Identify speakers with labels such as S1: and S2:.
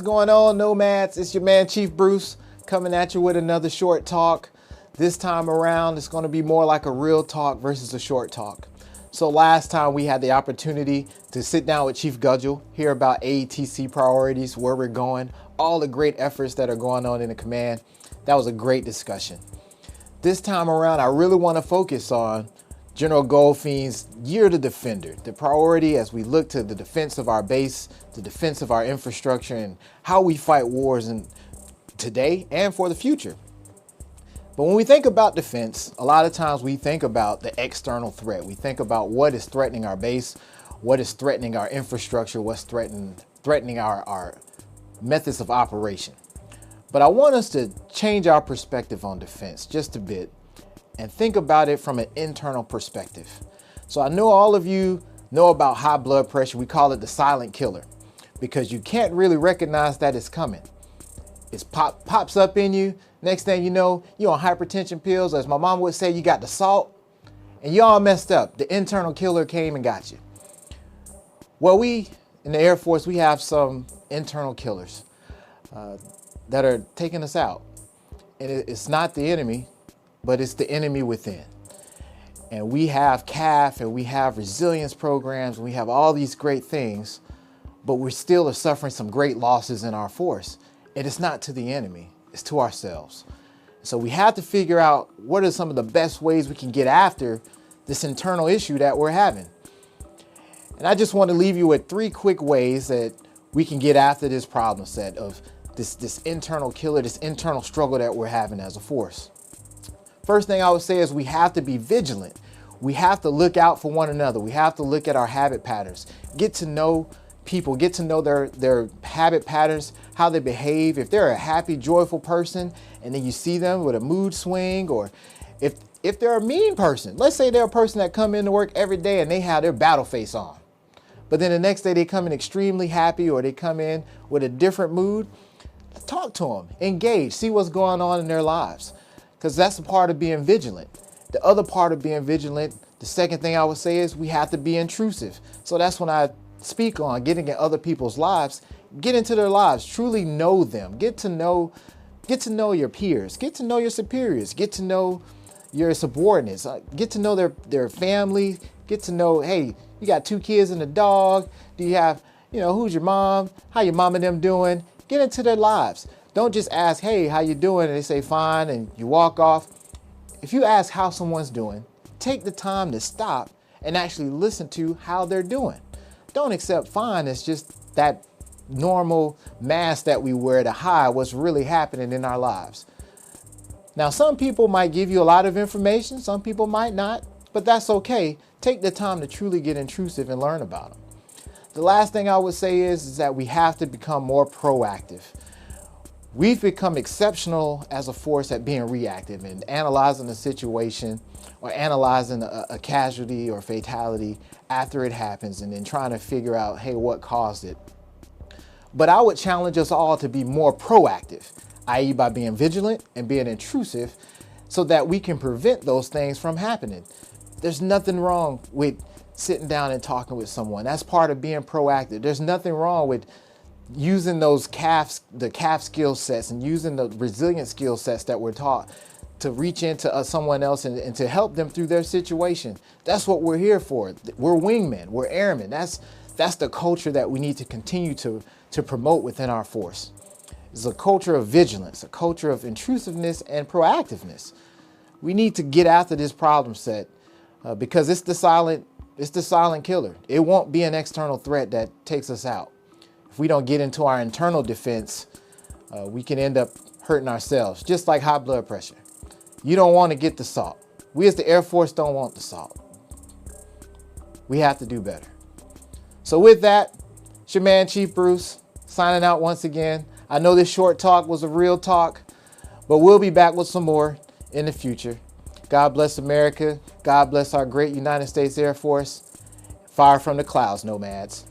S1: What's going on, Nomads? It's your man, Chief Bruce, coming at you with another short talk. This time around, it's going to be more like a real talk versus a short talk. So last time we had the opportunity to sit down with Chief Gudgel, hear about AETC priorities, where we're going, all the great efforts that are going on in the command. That was a great discussion. This time around, I really want to focus on General Goldfein's Year of the Defender, the priority as we look to the defense of our base, the defense of our infrastructure, and how we fight wars today and for the future. But when we think about defense, a lot of times we think about the external threat. We think about what is threatening our base, what is threatening our infrastructure, what's threatening our methods of operation. But I want us to change our perspective on defense just a bit and think about it from an internal perspective. So I know all of you know about high blood pressure. We call it the silent killer because you can't really recognize that it's coming. It pops up in you. Next thing you know, you're on hypertension pills. As my mom would say, you got the salt and you all messed up. The internal killer came and got you. Well, we in the Air Force, we have some internal killers that are taking us out. And it's not the enemy, but it's the enemy within. And we have CAF and we have resilience programs and we have all these great things, but we still are suffering some great losses in our force. And it's not to the enemy, it's to ourselves. So we have to figure out what are some of the best ways we can get after this internal issue that we're having. And I just want to leave you with 3 quick ways that we can get after this problem set of this internal killer, this internal struggle that we're having as a force. First thing I would say is we have to be vigilant. We have to look out for one another. We have to look at our habit patterns, get to know people, get to know their habit patterns, how they behave. If they're a happy, joyful person, and then you see them with a mood swing, or if they're a mean person, let's say they're a person that come into work every day and they have their battle face on, but then the next day they come in extremely happy or they come in with a different mood, talk to them, engage, see what's going on in their lives. Because that's a part of being vigilant. The other part of being vigilant, the second thing I would say is we have to be intrusive. So that's when I speak on getting in other people's lives, get into their lives, truly know them, get to know your peers, get to know your superiors, get to know your subordinates, get to know their family, get to know, hey, you got 2 kids and a dog. Do you have, who's your mom? How your mom and them doing? Get into their lives. Don't just ask, hey, how you doing? And they say, fine, and you walk off. If you ask how someone's doing, take the time to stop and actually listen to how they're doing. Don't accept fine as just that normal mask that we wear to hide what's really happening in our lives. Now, some people might give you a lot of information, some people might not, but that's okay. Take the time to truly get intrusive and learn about them. The last thing I would say is that we have to become more proactive. We've become exceptional as a force at being reactive and analyzing a situation or analyzing a casualty or fatality after it happens and then trying to figure out, hey, what caused it. But I would challenge us all to be more proactive, i.e. by being vigilant and being intrusive so that we can prevent those things from happening. There's nothing wrong with sitting down and talking with someone. That's part of being proactive. There's nothing wrong with using the CAF skill sets and using the resilient skill sets that we're taught to reach into someone else and to help them through their situation. That's what we're here for. We're wingmen, we're airmen. That's the culture that we need to continue to promote within our force. It's a culture of vigilance, a culture of intrusiveness and proactiveness. We need to get after this problem set because it's the silent killer. It won't be an external threat that takes us out. If we don't get into our internal defense, we can end up hurting ourselves, just like high blood pressure. You don't want to get the salt. We as the Air Force don't want the salt. We have to do better. So with that, it's your man, Chief Bruce, signing out once again. I know this short talk was a real talk, but we'll be back with some more in the future. God bless America. God bless our great United States Air Force. Fire from the clouds, Nomads.